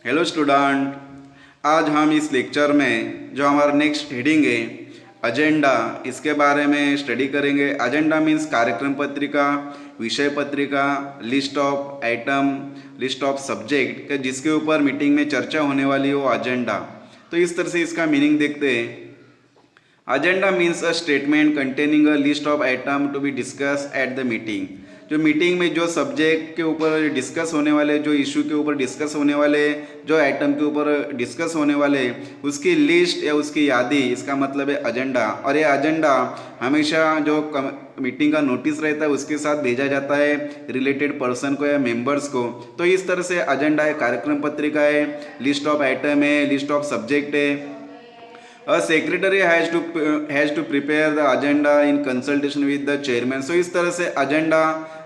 Hello student. आज हम इस लेक्चर में जो हमारा नेक्स्ट हेडिंग है एजेंडा, इसके बारे में स्टडी करेंगे। एजेंडा मीन्स कार्यक्रम पत्रिका, विषय पत्रिका, list of item, list of subject जिसके ऊपर मीटिंग में चर्चा होने वाली है वो एजेंडा। तो इस तरह से इसका मीनिंग देखते हैं। Agenda means a statement containing a list of item to be discuss at the meeting. जो मीटिंग में जो सब्जेक्ट के ऊपर डिस्कस होने वाले, जो इशू के ऊपर डिस्कस होने वाले, जो आइटम के ऊपर डिस्कस होने वाले, उसकी लिस्ट या उसकी यादी, इसका मतलब है एजेंडा। और ये एजेंडा हमेशा जो मीटिंग का नोटिस रहता है उसके साथ भेजा जाता है रिलेटेड पर्सन को या मेंबर्स को। तो इस तरह से एजेंडा है, कार्यक्रम पत्रिका है, लिस्ट ऑफ आइटम है, लिस्ट ऑफ सब्जेक्ट है। A secretary has to prepare the agenda in consultation with the chairman। सो इस तरह से एजेंडा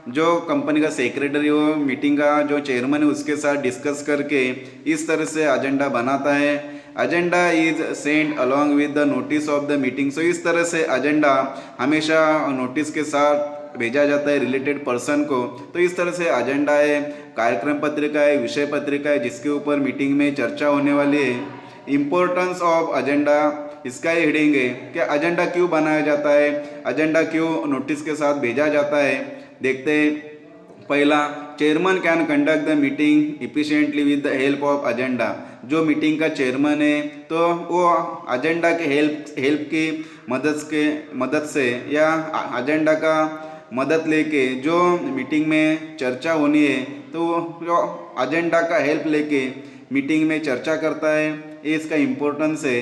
जो कंपनी का सेक्रेटरी हो, मीटिंग का जो चेयरमैन है उसके साथ डिस्कस करके इस तरह से एजेंडा बनाता है। Agenda is send along with the notice of the meeting. So इस तरह से एजेंडा हमेशा नोटिस के साथ भेजा जाता है रिलेटेड पर्सन को। तो इस तरह से एजेंडा है, कार्यक्रम पत्रिका है, विषय पत्रिका है जिसके ऊपर मीटिंग में चर्चा होने वाली है। इम्पोर्टेंस ऑफ एजेंडा, इसका ही हेडिंग है कि एजेंडा क्यों बनाया जाता है, एजेंडा क्यों नोटिस के साथ भेजा जाता है। देखते हैं। पहला, chairman can conduct the meeting efficiently with the help of agenda. जो मीटिंग का चेयरमैन है तो वो एजेंडा के हेल्प की मदद से या एजेंडा का मदद लेके जो मीटिंग में चर्चा होनी है तो जो एजेंडा का हेल्प लेके मीटिंग में चर्चा करता है। ये इसका इम्पोर्टेंस है।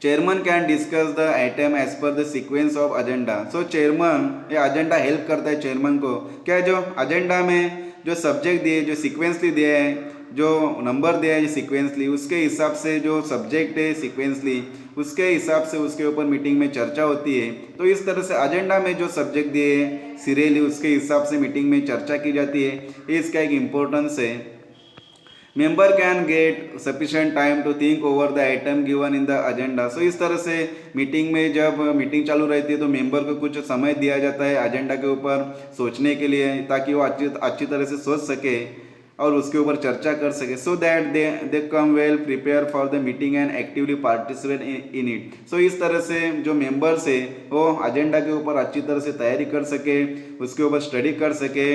Chairman can discuss the item as per the sequence of agenda. So chairman, ये एजेंडा हेल्प करता है चेयरमैन को। क्या जो एजेंडा में जो सब्जेक्ट दिए, जो सीक्वेंसली दिया है, जो नंबर दिया है सीक्वेंसली, उसके हिसाब से जो सब्जेक्ट है सीक्वेंसली, उसके हिसाब से उसके ऊपर मीटिंग में चर्चा होती है। तो इस तरह से एजेंडा में जो सब्जेक्ट दिए हैं सीरियली, उसके हिसाब से मीटिंग में चर्चा की जाती है। ये इसका एक इम्पोर्टेंस है। Member can get sufficient time to think over the item given in the agenda. So इस तरह से मीटिंग में जब मीटिंग चालू रहती है तो मेंबर को कुछ समय दिया जाता है एजेंडा के ऊपर सोचने के लिए, ताकि वो अच्छी तरह से सोच सके और उसके ऊपर चर्चा कर सके। So that they come well prepare for the meeting and actively participate in it. So इस तरह से जो मेंबर्स है वो एजेंडा के ऊपर अच्छी तरह से तैयारी कर सके, उसके ऊपर स्टडी कर सके।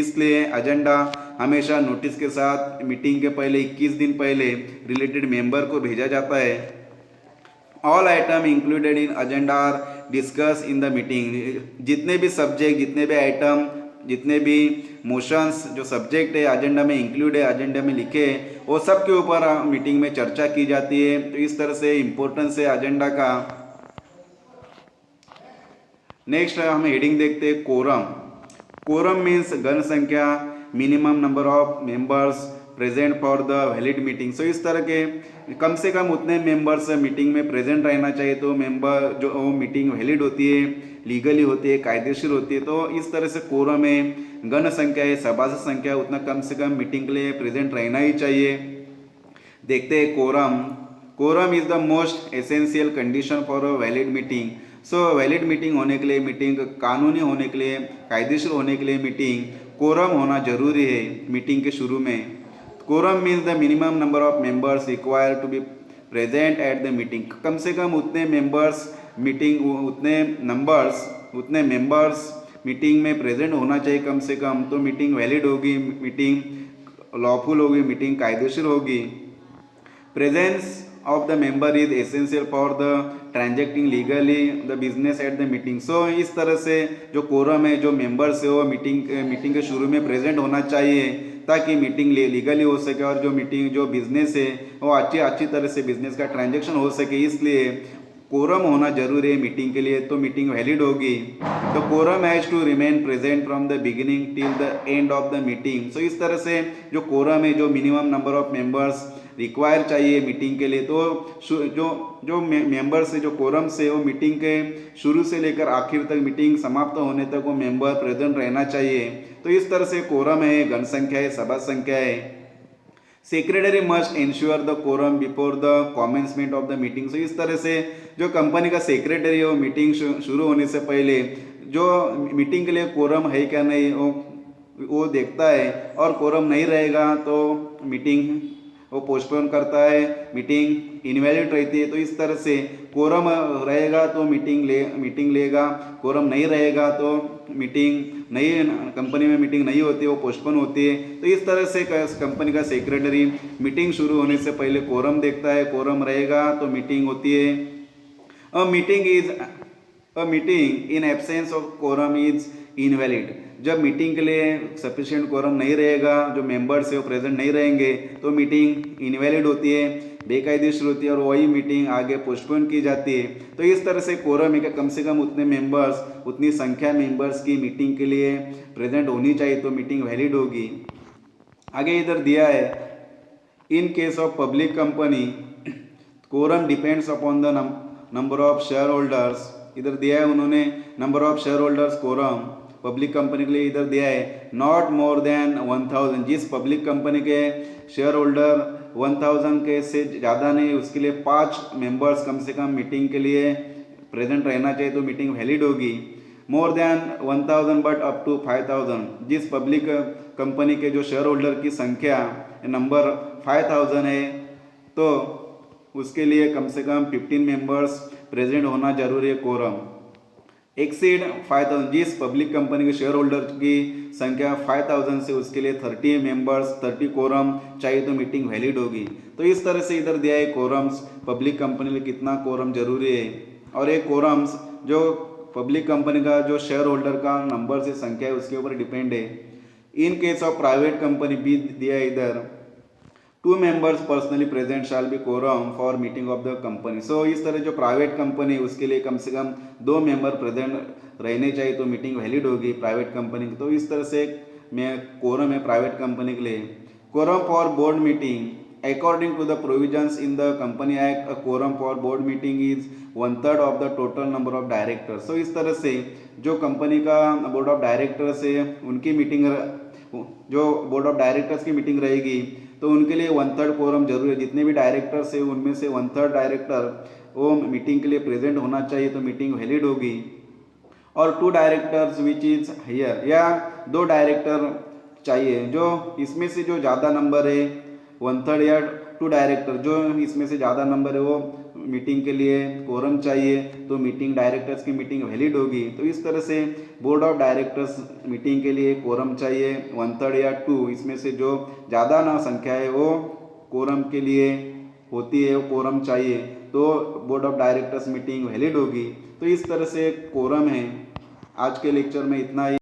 इसलिए एजेंडा हमेशा नोटिस के साथ मीटिंग के पहले 21 दिन पहले रिलेटेड मेंबर को भेजा जाता है। All item included in agenda are discuss in the meeting. जितने भी सब्जेक्ट, जितने भी आइटम, जितने भी मोशंस, जो सब्जेक्ट है एजेंडा में इंक्लूड है, एजेंडा में लिखे हैं, वो सब के ऊपर मीटिंग में चर्चा की जाती है। तो इस तरह से इम्पोर्टेंस है एजेंडा का। नेक्स्ट हम हेडिंग देखते हैं कोरम। कोरम मीन्स गण संख्या, minimum number of members present for the valid meeting. So इस तरह के कम से कम उतने मेंबर्स मीटिंग में प्रेजेंट रहना चाहिए तो मेंबर जो मीटिंग वैलिड होती है, लीगली होती है, कायदेशीर होती है। तो इस तरह से कोरम है, गण संख्या है, सभासद संख्या, उतना कम से कम मीटिंग के लिए प्रेजेंट रहना ही चाहिए। देखते हैं quorum. Quorum is the most essential condition for a valid meeting. So valid meeting होने के लिए, मीटिंग कानूनी होने के लिए, कायदेशीर होने के लिए मीटिंग कोरम होना जरूरी है मीटिंग के शुरू में। Quorum means the minimum number of members required to be present at the meeting. कम से कम उतने मेंबर्स मीटिंग, उतने मेंबर्स मीटिंग में प्रेजेंट होना चाहिए कम से कम। तो मीटिंग वैलिड होगी, मीटिंग लॉफुल होगी, मीटिंग कायदेशीर होगी। Presence of the member is essential for the transacting legally the business at the meeting. So इस तरह से जो कोरम है, जो मेंबर्स है वो मीटिंग के शुरू में प्रेजेंट होना चाहिए ताकि मीटिंग लीगली हो सके और जो मीटिंग, जो बिजनेस है वो अच्छी तरह से बिजनेस का ट्रांजेक्शन हो सके। इसलिए कोरम होना जरूरी है मीटिंग के लिए, तो मीटिंग वैलिड होगी। तो quorum has to remain present from the beginning till the end of the meeting. So इस तरह से जो कोरम है, जो minimum number of members require चाहिए मीटिंग के लिए, तो जो मेंबर्स है, जो कोरम से, वो मीटिंग के शुरू से लेकर आखिर तक, मीटिंग समाप्त होने तक वो मेंबर प्रेजेंट रहना चाहिए। तो इस तरह से कोरम है, गण संख्या है, सभा संख्या है। Secretary must ensure the quorum before the commencement of the meeting. So इस तरह से जो कंपनी का सेक्रेटरी है वो मीटिंग शुरू होने से पहले जो मीटिंग के लिए कोरम है क्या नहीं वो देखता है, और कोरम नहीं रहेगा तो मीटिंग वो पोस्टपोन करता है, मीटिंग इनवैलिड रहती है। तो इस तरह से कोरम रहेगा तो मीटिंग लेगा, कोरम नहीं रहेगा तो मीटिंग नहीं, कंपनी में मीटिंग नहीं होती, वो पोस्टपोन होती है। तो इस तरह से कंपनी का सेक्रेटरी मीटिंग शुरू होने से पहले कोरम देखता है, कोरम रहेगा तो मीटिंग होती है। A meeting in absence of quorum is invalid. जब मीटिंग के लिए सफिशिएंट कोरम नहीं रहेगा, जो मेंबर्स है वो प्रेजेंट नहीं रहेंगे, तो मीटिंग इनवैलिड होती है, बेकायदेशीर होती है और वही मीटिंग आगे पोस्टपोन की जाती है। तो इस तरह से कोरम है कि कम से कम उतने मेंबर्स, उतनी संख्या मेंबर्स की मीटिंग के लिए प्रेजेंट होनी चाहिए, तो मीटिंग वैलिड होगी। आगे इधर दिया है, in case of public company quorum depends upon the number of share holders. इधर दिया है उन्होंने number of share holders quorum public company के लिए इधर दिया है नॉट मोर देन 1000। जिस पब्लिक कंपनी के शेयर होल्डर 1000 के से ज़्यादा नहीं, उसके लिए 5 मेंबर्स कम से कम मीटिंग के लिए प्रेजेंट रहना चाहिए, तो मीटिंग वैलिड होगी। More than 1000 but up to 5000। जिस पब्लिक कंपनी के जो शेयर होल्डर की संख्या नंबर 5000 है, तो उसके लिए कम से कम 15 मेंबर्स प्रेजेंट होना जरूरी है कोरम। एक्सीड 5000, जिस पब्लिक कंपनी के शेयर होल्डर की संख्या 5000 से, उसके लिए 30 मेंबर्स 30 कोरम चाहिए, तो मीटिंग वैलिड होगी। तो इस तरह से इधर दिया है कोरम्स, पब्लिक कंपनी में कितना कोरम जरूरी है। और ये कोरम्स जो पब्लिक कंपनी का जो शेयर होल्डर का नंबर से संख्या है उसके ऊपर डिपेंड है। In case of private company भी दिया है इधर, 2 members personally present shall be quorum for meeting of the company. So इस तरह जो प्राइवेट कंपनी उसके लिए कम से कम 2 मेंबर प्रेजेंट रहने चाहिए, तो मीटिंग वैलिड होगी प्राइवेट कंपनी की। तो इस तरह से मैं कोरम है प्राइवेट कंपनी के लिए। Quorum for board meeting according to the provisions in the company act, a quorum for board meeting is 1/3 of the total number of directors. So इस तरह से जो कंपनी का बोर्ड ऑफ डायरेक्टर्स है उनकी meeting, जो बोर्ड ऑफ डायरेक्टर्स की meeting रहेगी, तो उनके लिए 1/3 कोरम जरूरी है। जितने भी डायरेक्टर्स है उनमें से 1/3 डायरेक्टर वो मीटिंग के लिए प्रेजेंट होना चाहिए, तो मीटिंग वैलिड होगी। और 2 डायरेक्टर्स विच इज हायर, या 2 डायरेक्टर चाहिए, जो इसमें से जो ज़्यादा नंबर है 1/3 या 2 डायरेक्टर जो इसमें से ज़्यादा नंबर है वो मीटिंग के लिए कोरम चाहिए, तो मीटिंग डायरेक्टर्स की मीटिंग वैलिड होगी। तो इस तरह से बोर्ड ऑफ डायरेक्टर्स मीटिंग के लिए कोरम चाहिए 1/3 या 2, इसमें से जो ज़्यादा ना संख्या है वो कोरम के लिए होती है, वो कोरम चाहिए, तो board of directors meeting valid होगी। तो इस तरह से कोरम है। आज के लेक्चर में इतना ही।